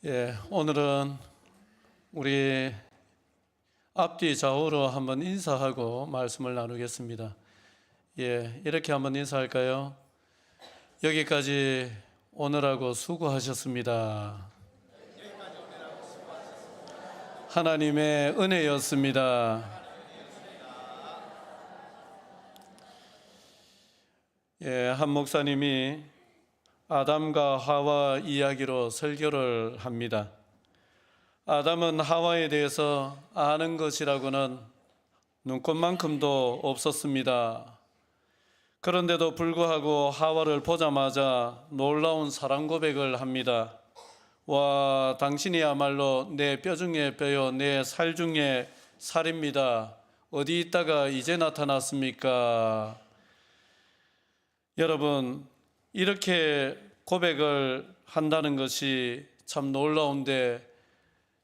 오늘은 우리 앞뒤 좌우로 한번 인사하고 말씀을 나누겠습니다. 이렇게 한번 인사할까요? 여기까지 오느라고 수고하셨습니다. 하나님의 은혜였습니다. 한 목사님이 아담과 하와 이야기로 설교를 합니다. 아담은 하와에 대해서 아는 것이라고는 눈꽃만큼도 없었습니다. 그런데도 불구하고 하와를 보자마자 놀라운 사랑 고백을 합니다. 와, 당신이야말로 내 뼈 중에 뼈요, 내 살 중에 살입니다. 어디 있다가 이제 나타났습니까? 여러분, 이렇게 고백을 한다는 것이 참 놀라운데,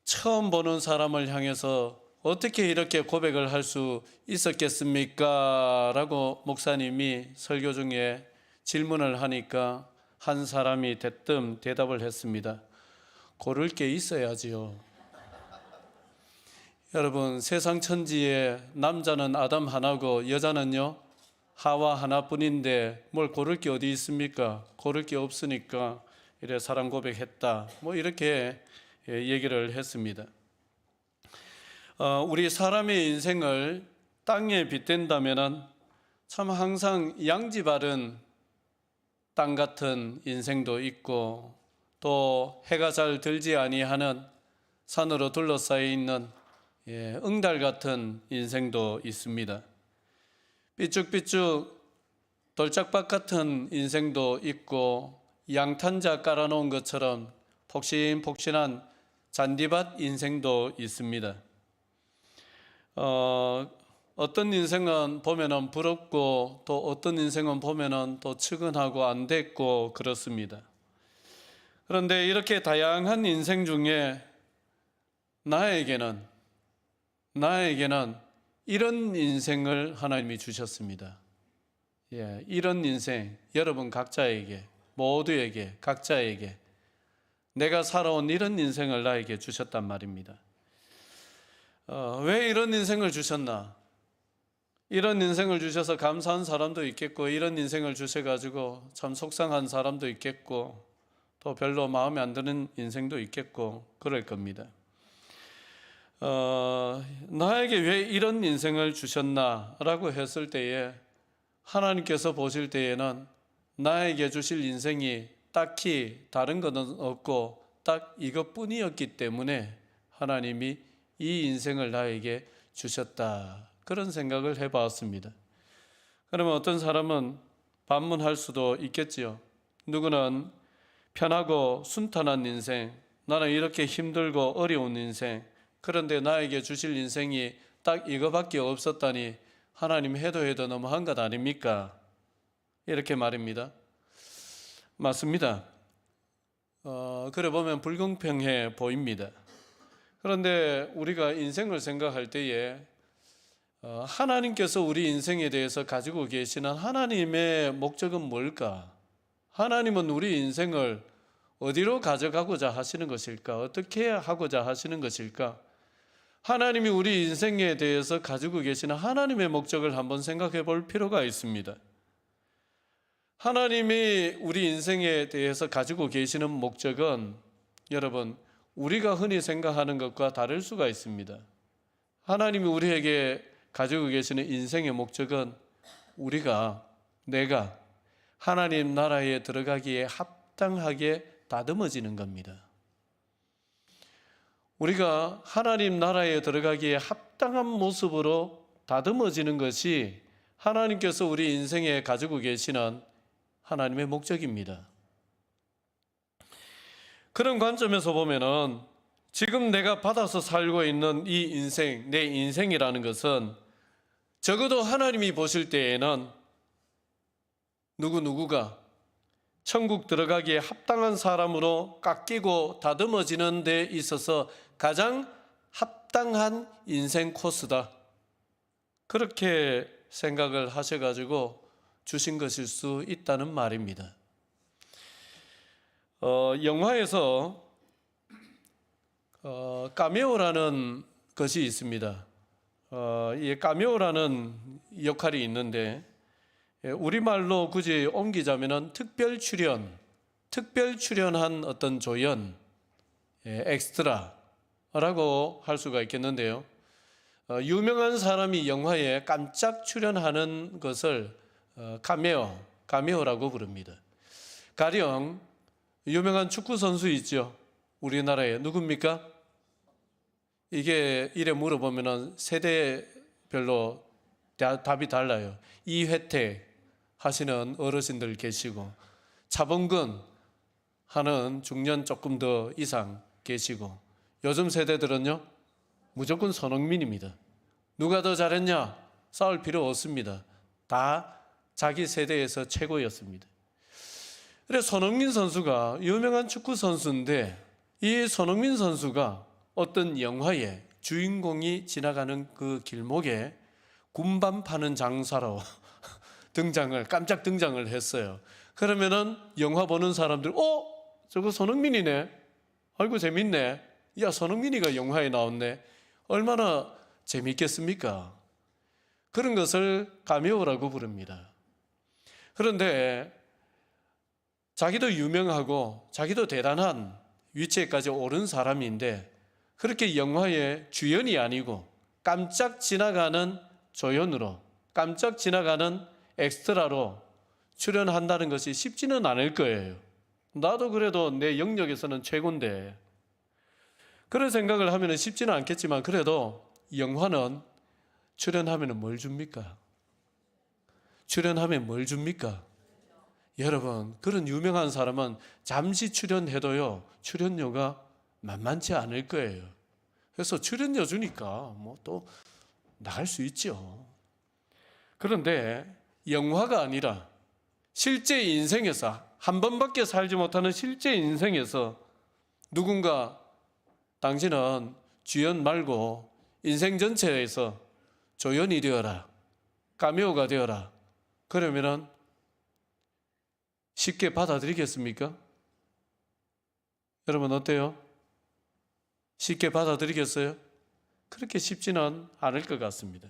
처음 보는 사람을 향해서 어떻게 이렇게 고백을 할 수 있었겠습니까? 라고 목사님이 설교 중에 질문을 하니까 한 사람이 대뜸 대답을 했습니다. 고를 게 있어야지요. 여러분, 세상 천지에 남자는 아담 하나고 여자는요 하와 하나뿐인데 뭘 고를 게 어디 있습니까? 고를 게 없으니까 이래 사랑 고백했다, 이렇게 얘기를 했습니다. 우리 사람의 인생을 땅에 빗댄다면은 참 항상 양지 바른 땅 같은 인생도 있고, 또 해가 잘 들지 아니하는 산으로 둘러싸여 있는 응달 같은 인생도 있습니다. 삐쭉삐쭉 돌짝밭 같은 인생도 있고, 양탄자 깔아놓은 것처럼 폭신폭신한 잔디밭 인생도 있습니다. 어떤 인생은 보면은 부럽고, 또 어떤 인생은 보면은 또 측은하고 안 됐고 그렇습니다. 그런데 이렇게 다양한 인생 중에 나에게는 이런 인생을 하나님이 주셨습니다. 이런 인생, 여러분 각자에게, 모두에게, 각자에게 내가 살아온 이런 인생을 나에게 주셨단 말입니다. 왜 이런 인생을 주셨나? 이런 인생을 주셔서 감사한 사람도 있겠고, 이런 인생을 주셔가지고 참 속상한 사람도 있겠고, 또 별로 마음에 안 드는 인생도 있겠고 그럴 겁니다. 나에게 왜 이런 인생을 주셨나라고 했을 때에, 하나님께서 보실 때에는 나에게 주실 인생이 딱히 다른 것은 없고 딱 이것뿐이었기 때문에 하나님이 이 인생을 나에게 주셨다, 그런 생각을 해봤습니다. 그러면 어떤 사람은 반문할 수도 있겠지요. 누구는 편하고 순탄한 인생, 나는 이렇게 힘들고 어려운 인생, 그런데 나에게 주실 인생이 딱 이거밖에 없었다니 하나님 해도 너무한 것 아닙니까? 이렇게 말입니다. 맞습니다. 그래 보면 불공평해 보입니다. 그런데 우리가 인생을 생각할 때에 하나님께서 우리 인생에 대해서 가지고 계시는 하나님의 목적은 뭘까? 하나님은 우리 인생을 어디로 가져가고자 하시는 것일까? 어떻게 하고자 하시는 것일까? 하나님이 우리 인생에 대해서 가지고 계시는 하나님의 목적을 한번 생각해 볼 필요가 있습니다. 하나님이 우리 인생에 대해서 가지고 계시는 목적은, 여러분, 우리가 흔히 생각하는 것과 다를 수가 있습니다. 하나님이 우리에게 가지고 계시는 인생의 목적은 내가 하나님 나라에 들어가기에 합당하게 다듬어지는 겁니다. 우리가 하나님 나라에 들어가기에 합당한 모습으로 다듬어지는 것이 하나님께서 우리 인생에 가지고 계시는 하나님의 목적입니다. 그런 관점에서 보면은 지금 내가 받아서 살고 있는 이 인생, 내 인생이라는 것은 적어도 하나님이 보실 때에는 누구가 천국 들어가기에 합당한 사람으로 깎이고 다듬어지는 데 있어서 가장 합당한 인생 코스다, 그렇게 생각을 하셔가지고 주신 것일 수 있다는 말입니다. 영화에서 까메오라는 것이 있습니다. 이 까메오라는 역할이 있는데 우리말로 굳이 옮기자면은 특별 출연한 어떤 조연, 엑스트라라고 할 수가 있겠는데요. 유명한 사람이 영화에 깜짝 출연하는 것을 카메오라고 부릅니다. 가령 유명한 축구 선수 있죠. 우리나라에 누굽니까? 이게 이래 물어보면은 세대별로 답이 달라요. 이회택 하시는 어르신들 계시고, 차범근 하는 중년 조금 더 이상 계시고, 요즘 세대들은요 무조건 손흥민입니다. 누가 더 잘했냐? 싸울 필요 없습니다. 다 자기 세대에서 최고였습니다. 그래서 손흥민 선수가 유명한 축구 선수인데, 이 손흥민 선수가 어떤 영화에 주인공이 지나가는 그 길목에 군밤 파는 장사로 깜짝 등장을 했어요. 그러면은 영화 보는 사람들, 저거 손흥민이네. 아이고 재밌네. 야, 손흥민이가 영화에 나왔네. 얼마나 재밌겠습니까? 그런 것을 카메오라고 부릅니다. 그런데 자기도 유명하고 자기도 대단한 위치에까지 오른 사람인데, 그렇게 영화의 주연이 아니고 깜짝 지나가는 조연으로, 깜짝 지나가는 엑스트라로 출연한다는 것이 쉽지는 않을 거예요. 나도 그래도 내 영역에서는 최고인데, 그런 생각을 하면 쉽지는 않겠지만, 그래도 영화는 출연하면 뭘 줍니까? 출연하면 뭘 줍니까? 여러분, 그런 유명한 사람은 잠시 출연해도요, 출연료가 만만치 않을 거예요. 그래서 출연료 주니까 뭐 또 나갈 수 있죠. 그런데 영화가 아니라 실제 인생에서, 한 번밖에 살지 못하는 실제 인생에서 누군가 당신은 주연 말고 인생 전체에서 조연이 되어라, 카메오가 되어라, 그러면은 쉽게 받아들이겠습니까? 여러분 어때요? 쉽게 받아들이겠어요? 그렇게 쉽지는 않을 것 같습니다.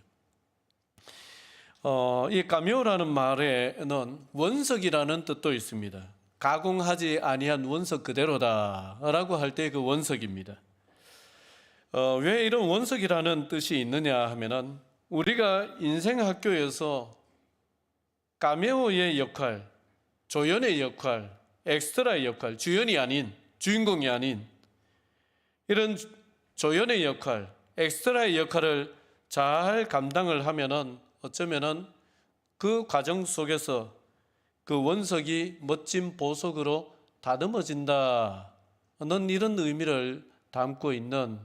이 카메오라는 말에는 원석이라는 뜻도 있습니다. 가공하지 아니한 원석 그대로다라고 할 때 그 원석입니다. 왜 이런 원석이라는 뜻이 있느냐 하면은, 우리가 인생 학교에서 카메오의 역할, 조연의 역할, 엑스트라의 역할, 주연이 아닌, 주인공이 아닌 이런 조연의 역할, 엑스트라의 역할을 잘 감당을 하면은 어쩌면은 그 과정 속에서 그 원석이 멋진 보석으로 다듬어진다는 이런 의미를 담고 있는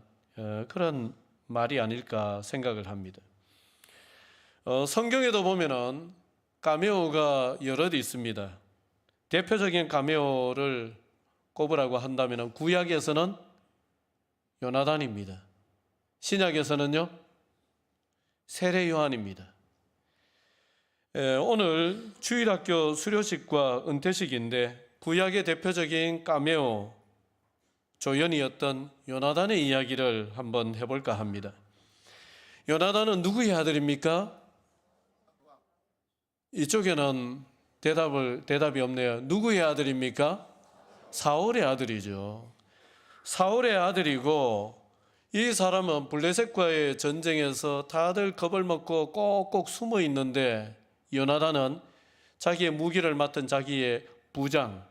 그런 말이 아닐까 생각을 합니다. 성경에도 보면은 카메오가 여럿 있습니다. 대표적인 카메오를 꼽으라고 한다면 구약에서는 요나단입니다. 신약에서는요 세례 요한입니다. 오늘 주일학교 수료식과 은퇴식인데, 구약의 대표적인 카메오 조연이었던 요나단의 이야기를 한번 해볼까 합니다. 요나단은 누구의 아들입니까? 이쪽에는 대답이 없네요. 누구의 아들입니까? 사울의 아들이죠. 사울의 아들이고, 이 사람은 블레셋과의 전쟁에서 다들 겁을 먹고 꼭꼭 숨어 있는데, 요나단은 자기의 무기를 맡은 자기의 부장을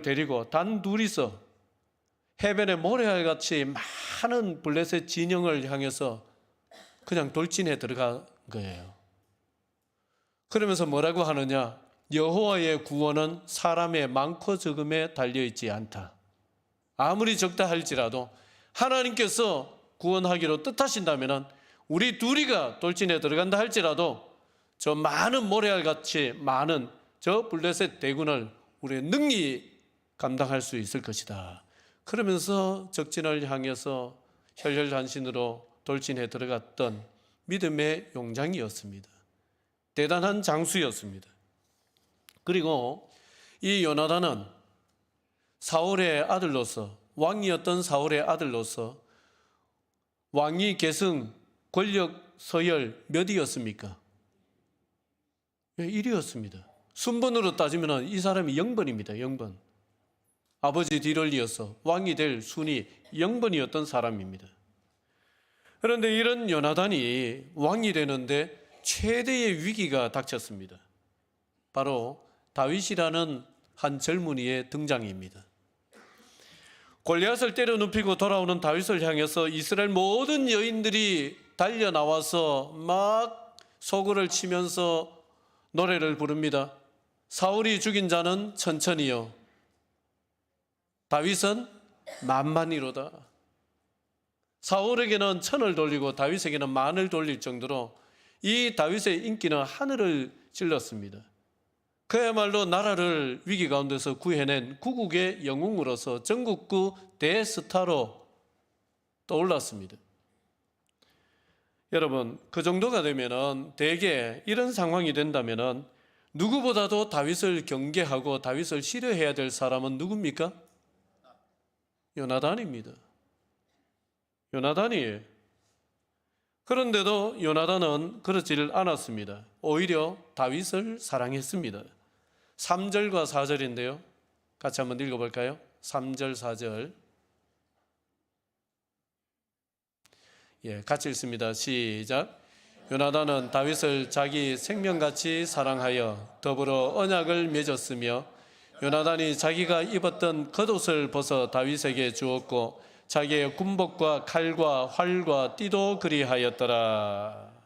데리고 단 둘이서 해변에 모래알같이 많은 블레셋 진영을 향해서 그냥 돌진해 들어간 거예요. 그러면서 뭐라고 하느냐? 여호와의 구원은 사람의 많고 적음에 달려있지 않다. 아무리 적다 할지라도 하나님께서 구원하기로 뜻하신다면 우리 둘이가 돌진해 들어간다 할지라도 저 많은 모래알같이 많은 저 블레셋 대군을 우리의 능히 감당할 수 있을 것이다. 그러면서 적진을 향해서 혈혈단신으로 돌진해 들어갔던 믿음의 용장이었습니다. 대단한 장수였습니다. 그리고 이 요나단은 사울의 아들로서 왕이었던 사울의 아들로서 왕위 계승 권력 서열 몇이었습니까? 1위였습니다. 순번으로 따지면 이 사람이 0번입니다. 0번. 아버지 뒤를 이어서 왕이 될 순위 0번이었던 사람입니다. 그런데 이런 요나단이 왕이 되는데 최대의 위기가 닥쳤습니다. 바로 다윗이라는 한 젊은이의 등장입니다. 골리앗을 때려 눕히고 돌아오는 다윗을 향해서 이스라엘 모든 여인들이 달려 나와서 막 소구를 치면서 노래를 부릅니다. 사울이 죽인 자는 천천히요, 다윗은 만만히로다. 사울에게는 천을 돌리고 다윗에게는 만을 돌릴 정도로 이 다윗의 인기는 하늘을 찔렀습니다. 그야말로 나라를 위기 가운데서 구해낸 구국의 영웅으로서 전국구 대스타로 떠올랐습니다. 여러분, 그 정도가 되면은 대개 이런 상황이 된다면은 누구보다도 다윗을 경계하고 다윗을 싫어해야 될 사람은 누굽니까? 요나단입니다. 요나단이에요. 그런데도 요나단은 그렇지를 않았습니다. 오히려 다윗을 사랑했습니다. 3절과 4절인데요. 같이 한번 읽어볼까요? 3절, 4절. 같이 읽습니다. 시작. 요나단은 다윗을 자기 생명같이 사랑하여 더불어 언약을 맺었으며 요나단이 자기가 입었던 겉옷을 벗어 다윗에게 주었고 자기의 군복과 칼과 활과 띠도 그리하였더라.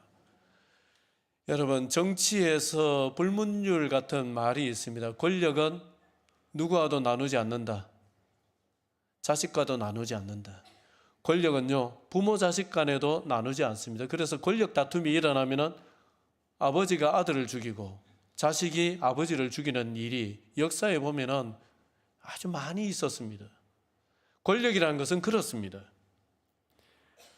여러분, 정치에서 불문율 같은 말이 있습니다. 권력은 누구와도 나누지 않는다. 자식과도 나누지 않는다. 권력은요, 부모 자식 간에도 나누지 않습니다. 그래서 권력 다툼이 일어나면은 아버지가 아들을 죽이고 자식이 아버지를 죽이는 일이 역사에 보면은 아주 많이 있었습니다. 권력이라는 것은 그렇습니다.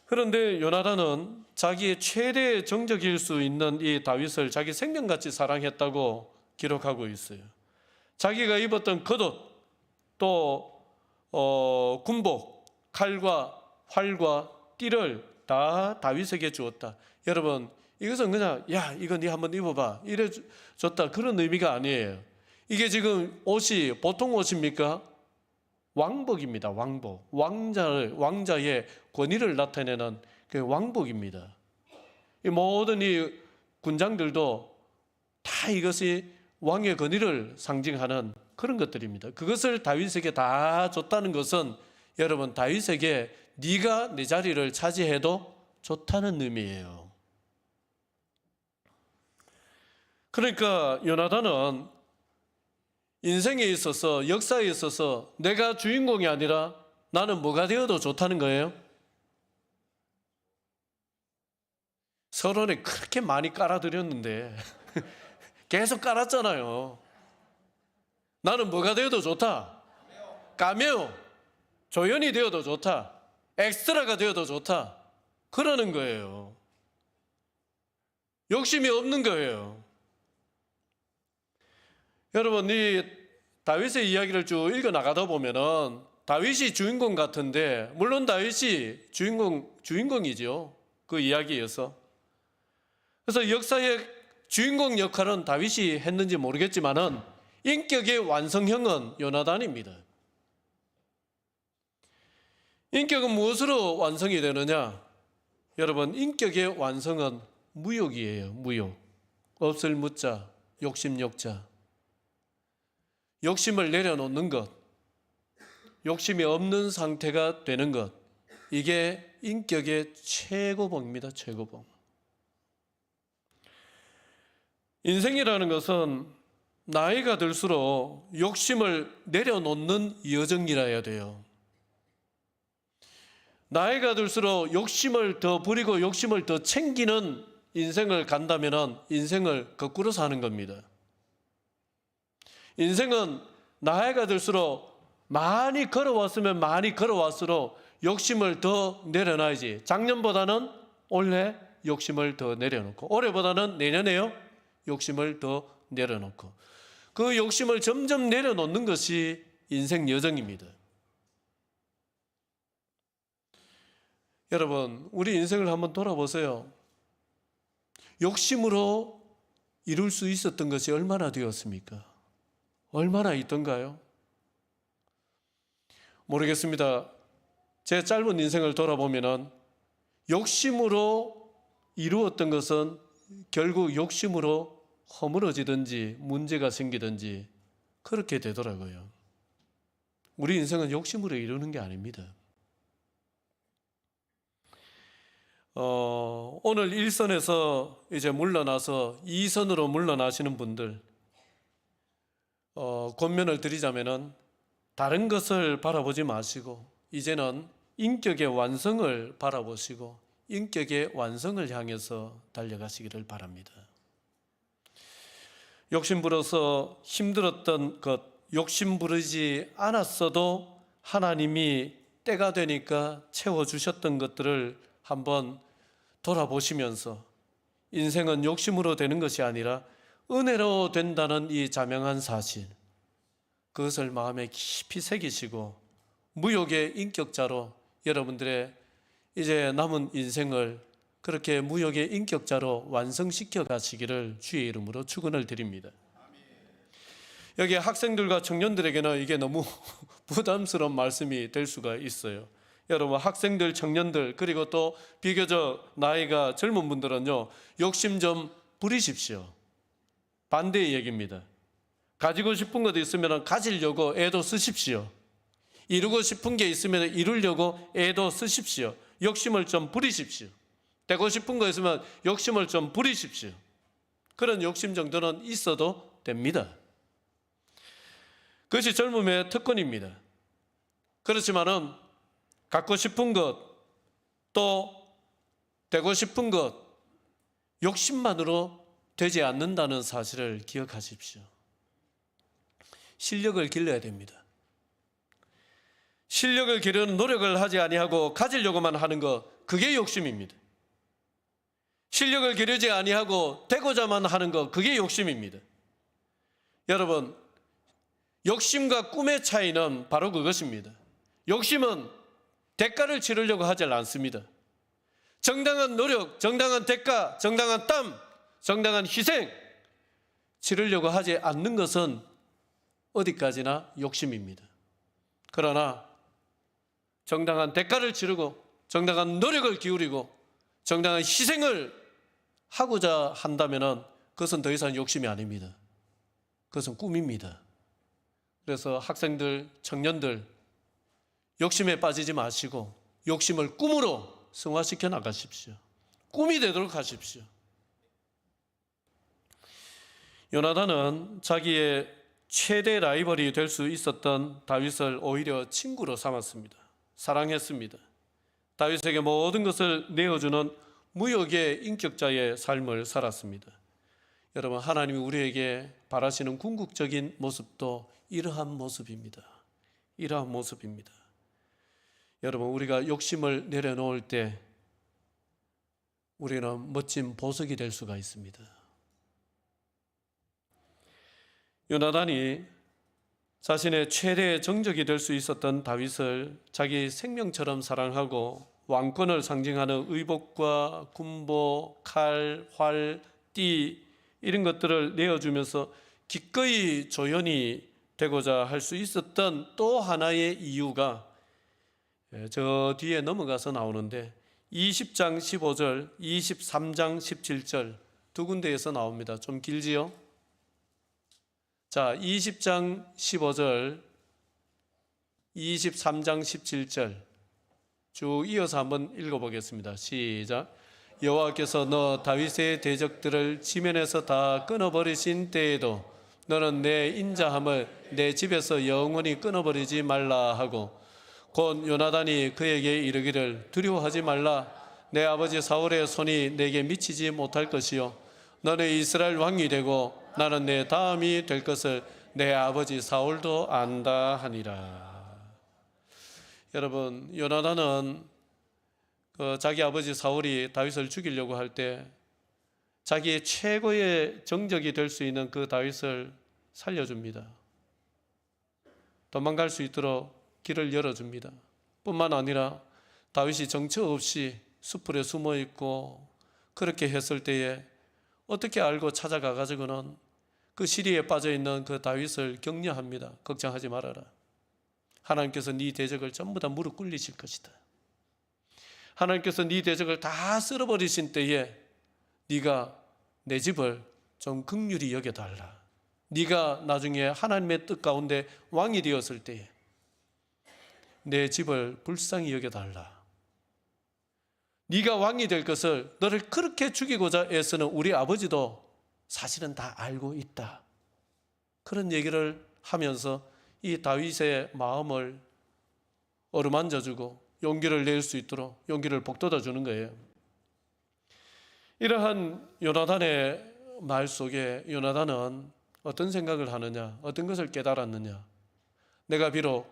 그런데 요나단은 자기의 최대의 정적일 수 있는 이 다윗을 자기 생명같이 사랑했다고 기록하고 있어요. 자기가 입었던 겉옷, 또 군복, 칼과 활과 띠를 다 다윗에게 주었다. 여러분, 이것은 그냥 이거 네 한번 입어봐 이래 줬다 그런 의미가 아니에요. 이게 지금 옷이 보통 옷입니까? 왕복입니다. 왕복. 왕자의 권위를 나타내는 그 왕복입니다. 이 모든 이 군장들도 다 이것이 왕의 권위를 상징하는 그런 것들입니다. 그것을 다윗에게 다 줬다는 것은 여러분, 다윗에게 네가 내 자리를 차지해도 좋다는 의미예요. 그러니까 요나단은 인생에 있어서, 역사에 있어서 내가 주인공이 아니라 나는 뭐가 되어도 좋다는 거예요. 서론에 그렇게 많이 깔아드렸는데 계속 깔았잖아요. 나는 뭐가 되어도 좋다. 까메오, 조연이 되어도 좋다. 엑스트라가 되어도 좋다. 그러는 거예요. 욕심이 없는 거예요. 여러분, 이 다윗의 이야기를 쭉 읽어 나가다 보면은 다윗이 주인공 같은데, 물론 다윗이 주인공이죠. 그 이야기에서. 그래서 역사의 주인공 역할은 다윗이 했는지 모르겠지만은 인격의 완성형은 요나단입니다. 인격은 무엇으로 완성이 되느냐? 여러분, 인격의 완성은 무욕이에요. 무욕. 없을 무자, 욕심욕자. 욕심을 내려놓는 것, 욕심이 없는 상태가 되는 것, 이게 인격의 최고봉입니다. 최고봉. 인생이라는 것은 나이가 들수록 욕심을 내려놓는 여정이라 해야 돼요. 나이가 들수록 욕심을 더 부리고 욕심을 더 챙기는 인생을 간다면 인생을 거꾸로 사는 겁니다. 인생은 나이가 들수록 많이 걸어왔으면 많이 걸어왔을수록 욕심을 더 내려놔야지. 작년보다는 올해 욕심을 더 내려놓고, 올해보다는 내년에요 욕심을 더 내려놓고, 그 욕심을 점점 내려놓는 것이 인생 여정입니다. 여러분, 우리 인생을 한번 돌아보세요. 욕심으로 이룰 수 있었던 것이 얼마나 되었습니까? 얼마나 있던가요? 모르겠습니다. 제 짧은 인생을 돌아보면은 욕심으로 이루었던 것은 결국 욕심으로 허물어지든지 문제가 생기든지 그렇게 되더라고요. 우리 인생은 욕심으로 이루는 게 아닙니다. 오늘 1선에서 이제 물러나서 2선으로 물러나시는 분들, 권면을 드리자면은 다른 것을 바라보지 마시고 이제는 인격의 완성을 바라보시고 인격의 완성을 향해서 달려가시기를 바랍니다. 욕심 부려서 힘들었던 것, 욕심 부리지 않았어도 하나님이 때가 되니까 채워주셨던 것들을 한번 돌아보시면서 인생은 욕심으로 되는 것이 아니라 은혜로 된다는 이 자명한 사실, 그것을 마음에 깊이 새기시고 무욕의 인격자로 여러분들의 이제 남은 인생을 그렇게 무욕의 인격자로 완성시켜 가시기를 주의 이름으로 축원을 드립니다. 여기 학생들과 청년들에게는 이게 너무 부담스러운 말씀이 될 수가 있어요. 여러분, 학생들, 청년들, 그리고 또 비교적 나이가 젊은 분들은요, 욕심 좀 부리십시오. 반대의 얘기입니다. 가지고 싶은 것도 있으면 가지려고 애도 쓰십시오. 이루고 싶은 게 있으면 이루려고 애도 쓰십시오. 욕심을 좀 부리십시오. 되고 싶은 거 있으면 욕심을 좀 부리십시오. 그런 욕심 정도는 있어도 됩니다. 그것이 젊음의 특권입니다. 그렇지만은 갖고 싶은 것, 또 되고 싶은 것, 욕심만으로 되지 않는다는 사실을 기억하십시오. 실력을 길러야 됩니다. 실력을 기르는 노력을 하지 아니하고 가지려고만 하는 것, 그게 욕심입니다. 실력을 기르지 아니하고 되고자만 하는 것, 그게 욕심입니다. 여러분, 욕심과 꿈의 차이는 바로 그것입니다. 욕심은 대가를 치르려고 하지 않습니다. 정당한 노력, 정당한 대가, 정당한 땀, 정당한 희생 치르려고 하지 않는 것은 어디까지나 욕심입니다. 그러나 정당한 대가를 치르고 정당한 노력을 기울이고 정당한 희생을 하고자 한다면 그것은 더 이상 욕심이 아닙니다. 그것은 꿈입니다. 그래서 학생들, 청년들 욕심에 빠지지 마시고 욕심을 꿈으로 승화시켜 나가십시오. 꿈이 되도록 하십시오. 요나단은 자기의 최대 라이벌이 될 수 있었던 다윗을 오히려 친구로 삼았습니다. 사랑했습니다. 다윗에게 모든 것을 내어주는 무역의 인격자의 삶을 살았습니다. 여러분, 하나님이 우리에게 바라시는 궁극적인 모습도 이러한 모습입니다. 이러한 모습입니다. 여러분, 우리가 욕심을 내려놓을 때 우리는 멋진 보석이 될 수가 있습니다. 요나단이 자신의 최대의 정적이 될 수 있었던 다윗을 자기 생명처럼 사랑하고 왕권을 상징하는 의복과 군복, 칼, 활, 띠 이런 것들을 내어주면서 기꺼이 조연이 되고자 할 수 있었던 또 하나의 이유가 저 뒤에 넘어가서 나오는데 20장 15절, 23장 17절 두 군데에서 나옵니다. 좀 길지요? 자, 20장 15절, 23장 17절 쭉 이어서 한번 읽어보겠습니다. 시작. 여호와께서 너 다윗의 대적들을 지면에서 다 끊어버리신 때에도 너는 내 인자함을 내 집에서 영원히 끊어버리지 말라 하고 곧 요나단이 그에게 이르기를 두려워하지 말라. 내 아버지 사울의 손이 내게 미치지 못할 것이요 너는 이스라엘 왕이 되고 나는 내 다음이 될 것을 내 아버지 사울도 안다 하니라. 여러분, 요나단은 자기 아버지 사울이 다윗을 죽이려고 할 때 자기의 최고의 정적이 될 수 있는 그 다윗을 살려줍니다. 도망갈 수 있도록 길을 열어줍니다. 뿐만 아니라 다윗이 정처 없이 숲풀에 숨어 있고 그렇게 했을 때에 어떻게 알고 찾아가 가지고는 그 시리에 빠져 있는 그 다윗을 격려합니다. 걱정하지 말아라. 하나님께서 네 대적을 전부 다 무릎 꿇리실 것이다. 하나님께서 네 대적을 다 쓸어버리신 때에 네가 내 집을 좀 긍휼히 여겨달라. 네가 나중에 하나님의 뜻 가운데 왕이 되었을 때에 내 집을 불쌍히 여겨달라. 네가 왕이 될 것을 너를 그렇게 죽이고자 애쓰는 우리 아버지도 사실은 다 알고 있다. 그런 얘기를 하면서 이 다윗의 마음을 어루만져주고 용기를 낼 수 있도록 용기를 북돋아 주는 거예요. 이러한 요나단의 말 속에 요나단은 어떤 생각을 하느냐, 어떤 것을 깨달았느냐. 내가 비록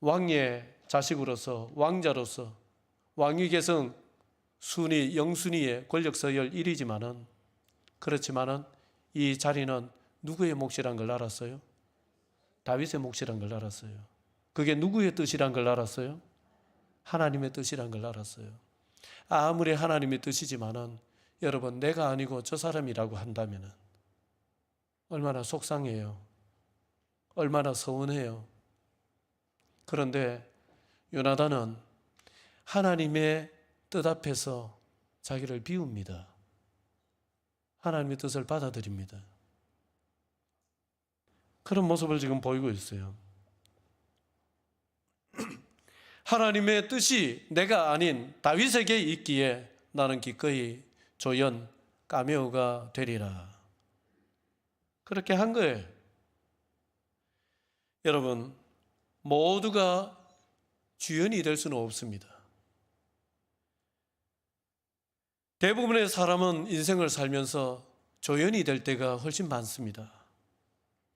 왕의 자식으로서 왕자로서 왕위 계승 순위 영순위의 권력 서열 1위지만은 그렇지만은 이 자리는 누구의 몫이란 걸 알았어요? 다윗의 몫이란 걸 알았어요. 그게 누구의 뜻이란 걸 알았어요? 하나님의 뜻이란 걸 알았어요. 아무리 하나님의 뜻이지만은 여러분 내가 아니고 저 사람이라고 한다면은 얼마나 속상해요. 얼마나 서운해요. 그런데 요나단은 하나님의 뜻 앞에서 자기를 비웁니다. 하나님의 뜻을 받아들입니다. 그런 모습을 지금 보이고 있어요. 하나님의 뜻이 내가 아닌 다윗에게 있기에 나는 기꺼이 조연 까메오가 되리라. 그렇게 한 거예요. 여러분, 모두가 주연이 될 수는 없습니다. 대부분의 사람은 인생을 살면서 조연이 될 때가 훨씬 많습니다.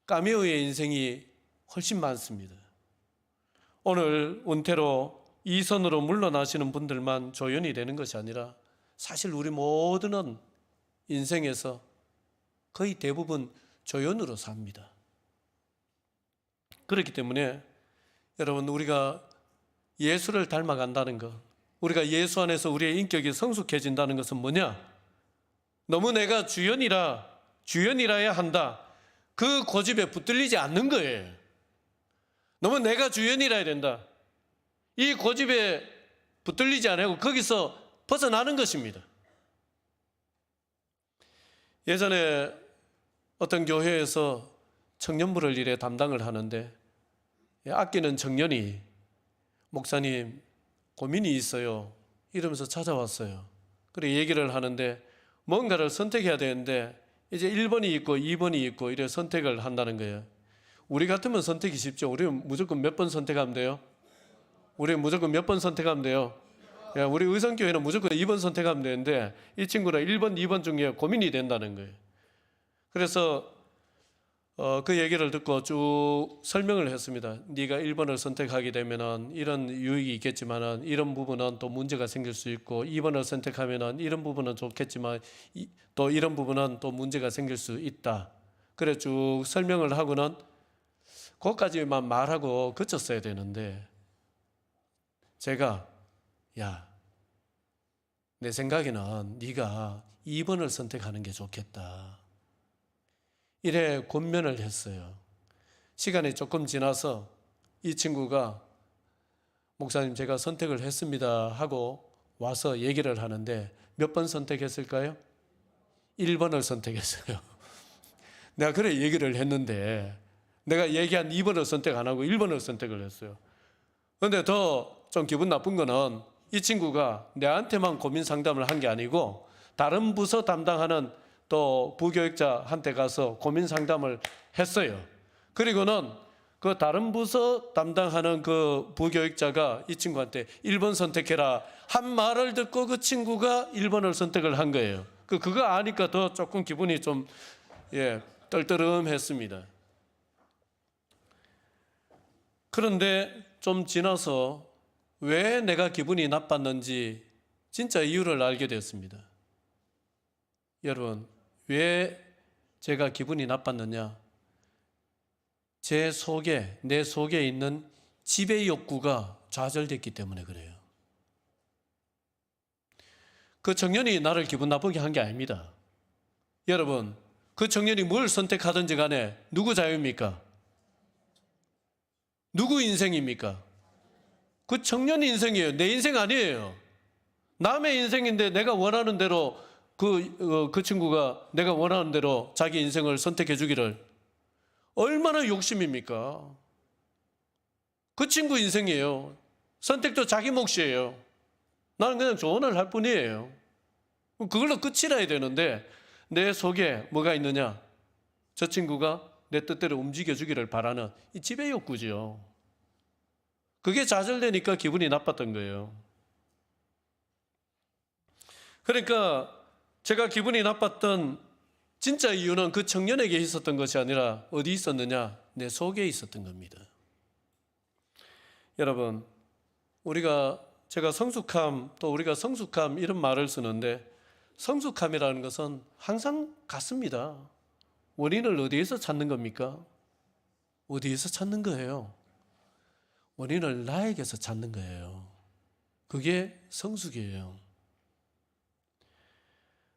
까메오의 인생이 훨씬 많습니다. 오늘 은퇴로 이선으로 물러나시는 분들만 조연이 되는 것이 아니라 사실 우리 모두는 인생에서 거의 대부분 조연으로 삽니다. 그렇기 때문에 여러분 우리가 예수를 닮아간다는 것, 우리가 예수 안에서 우리의 인격이 성숙해진다는 것은 뭐냐? 너무 내가 주연이라야 한다. 그 고집에 붙들리지 않는 거예요. 너무 내가 주연이라야 된다. 이 고집에 붙들리지 않고 거기서 벗어나는 것입니다. 예전에 어떤 교회에서 청년부를 일에 담당을 하는데 아끼는 청년이 목사님 고민이 있어요 이러면서 찾아왔어요. 그래 얘기를 하는데 뭔가를 선택해야 되는데 이제 1번이 있고 2번이 있고 이래 선택을 한다는 거예요. 우리 같으면 선택이 쉽죠. 우리는 무조건 몇 번 선택하면 돼요? 우리는 무조건 몇 번 선택하면 돼요? 야, 우리 의성교회는 무조건 2번 선택하면 되는데 이 친구는 1번, 2번 중에 고민이 된다는 거예요. 그래서 그 얘기를 듣고 쭉 설명을 했습니다. 네가 1번을 선택하게 되면은 이런 유익이 있겠지만은 이런 부분은 또 문제가 생길 수 있고 2번을 선택하면은 이런 부분은 좋겠지만 또 이런 부분은 또 문제가 생길 수 있다. 그래 쭉 설명을 하고는 그것까지만 말하고 그쳤어야 되는데 제가 야, 내 생각에는 네가 2번을 선택하는 게 좋겠다. 이래 권면을 했어요. 시간이 조금 지나서 이 친구가 목사님 제가 선택을 했습니다 하고 와서 얘기를 하는데 몇 번 선택했을까요? 1번을 선택했어요. 내가 그래 얘기를 했는데 내가 얘기한 2번을 선택 안 하고 1번을 선택을 했어요. 그런데 더 좀 기분 나쁜 거는 이 친구가 내한테만 고민 상담을 한 게 아니고 다른 부서 담당하는 또 부교육자한테 가서 고민 상담을 했어요. 그리고는 그 다른 부서 담당하는 그 부교육자가 이 친구한테 1번 선택해라 한 말을 듣고 그 친구가 1번을 선택을 한 거예요. 그거 아니까 더 조금 기분이 좀 떨떠름했습니다. 그런데 좀 지나서 왜 내가 기분이 나빴는지 진짜 이유를 알게 되었습니다. 여러분, 왜 제가 기분이 나빴느냐? 내 속에 있는 지배 욕구가 좌절됐기 때문에 그래요. 그 청년이 나를 기분 나쁘게 한 게 아닙니다. 여러분, 그 청년이 뭘 선택하든지 간에 누구 자유입니까? 누구 인생입니까? 그 청년 인생이에요. 내 인생 아니에요. 남의 인생인데 내가 원하는 대로 그 친구가 내가 원하는 대로 자기 인생을 선택해 주기를 얼마나 욕심입니까? 그 친구 인생이에요. 선택도 자기 몫이에요. 나는 그냥 조언을 할 뿐이에요. 그걸로 끝이라 해야 되는데 내 속에 뭐가 있느냐? 저 친구가 내 뜻대로 움직여 주기를 바라는 이 지배 욕구죠. 그게 좌절되니까 기분이 나빴던 거예요. 그러니까 제가 기분이 나빴던 진짜 이유는 그 청년에게 있었던 것이 아니라 어디 있었느냐? 내 속에 있었던 겁니다. 여러분, 제가 성숙함, 또 우리가 성숙함 이런 말을 쓰는데 성숙함이라는 것은 항상 같습니다. 원인을 어디에서 찾는 겁니까? 어디에서 찾는 거예요? 원인을 나에게서 찾는 거예요. 그게 성숙이에요.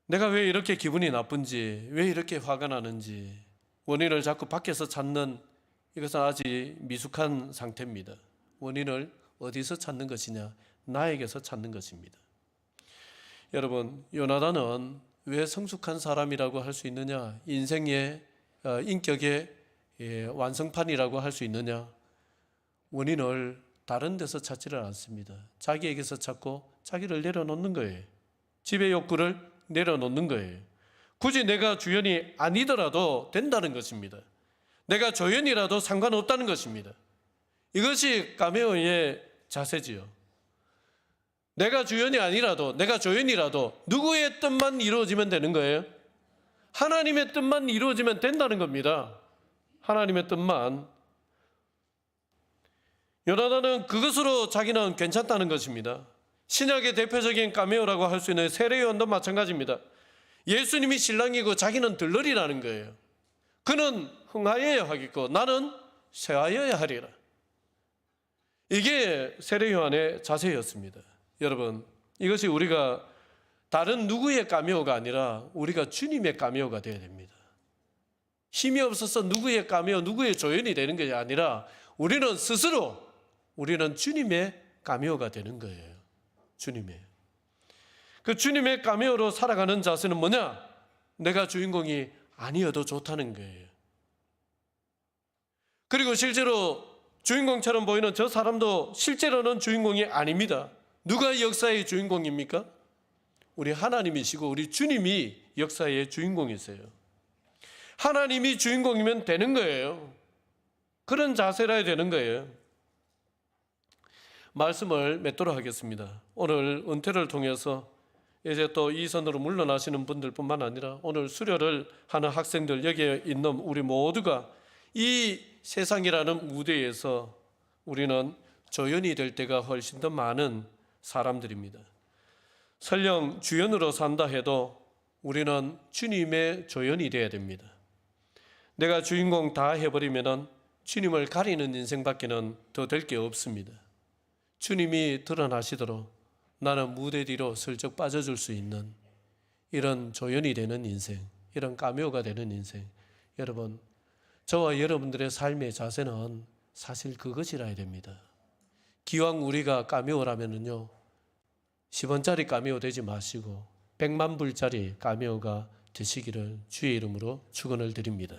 내가 왜 이렇게 기분이 나쁜지, 왜 이렇게 화가 나는지 원인을 자꾸 밖에서 찾는 이것은 아직 미숙한 상태입니다. 원인을 어디서 찾는 것이냐? 나에게서 찾는 것입니다. 여러분, 요나단은 왜 성숙한 사람이라고 할 수 있느냐? 인생의 인격의 완성판이라고 할 수 있느냐? 원인을 다른 데서 찾지를 않습니다. 자기에게서 찾고 자기를 내려놓는 거예요. 지배 욕구를 내려놓는 거예요. 굳이 내가 주연이 아니더라도 된다는 것입니다. 내가 조연이라도 상관없다는 것입니다. 이것이 가메오의 자세지요. 내가 주연이 아니라도, 내가 조연이라도 누구의 뜻만 이루어지면 되는 거예요. 하나님의 뜻만 이루어지면 된다는 겁니다. 하나님의 뜻만. 요나단은 그것으로 자기는 괜찮다는 것입니다. 신약의 대표적인 카메오라고 할 수 있는 세례요한도 마찬가지입니다. 예수님이 신랑이고 자기는 들러리라는 거예요. 그는 흥하여야 하겠고 나는 쇠하여야 하리라. 이게 세례요한의 자세였습니다. 여러분, 이것이 우리가 다른 누구의 카메오가 아니라 우리가 주님의 카메오가 되어야 됩니다. 힘이 없어서 누구의 카메오, 누구의 조연이 되는 것이 아니라 우리는 스스로 우리는 주님의 카메오가 되는 거예요. 주님의. 그 주님의 카메오로 살아가는 자세는 뭐냐? 내가 주인공이 아니어도 좋다는 거예요. 그리고 실제로 주인공처럼 보이는 저 사람도 실제로는 주인공이 아닙니다. 누가 역사의 주인공입니까? 우리 하나님이시고 우리 주님이 역사의 주인공이세요. 하나님이 주인공이면 되는 거예요. 그런 자세라 해야 되는 거예요. 말씀을 맺도록 하겠습니다. 오늘 은퇴를 통해서 이제 또 이 선으로 물러나시는 분들뿐만 아니라 오늘 수료를 하는 학생들, 여기에 있는 우리 모두가 이 세상이라는 무대에서 우리는 조연이 될 때가 훨씬 더 많은 사람들입니다. 설령 주연으로 산다 해도 우리는 주님의 조연이 되어야 됩니다. 내가 주인공 다 해버리면 주님을 가리는 인생밖에는 더 될 게 없습니다. 주님이 드러나시도록 나는 무대 뒤로 슬쩍 빠져줄 수 있는 이런 조연이 되는 인생, 이런 카메오가 되는 인생. 여러분, 저와 여러분들의 삶의 자세는 사실 그것이라 해야 됩니다. 기왕 우리가 카메오라면은요, 10원짜리 카메오 되지 마시고 100만 불짜리 카메오가 되시기를 주의 이름으로 축원을 드립니다.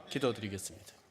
기도드리겠습니다.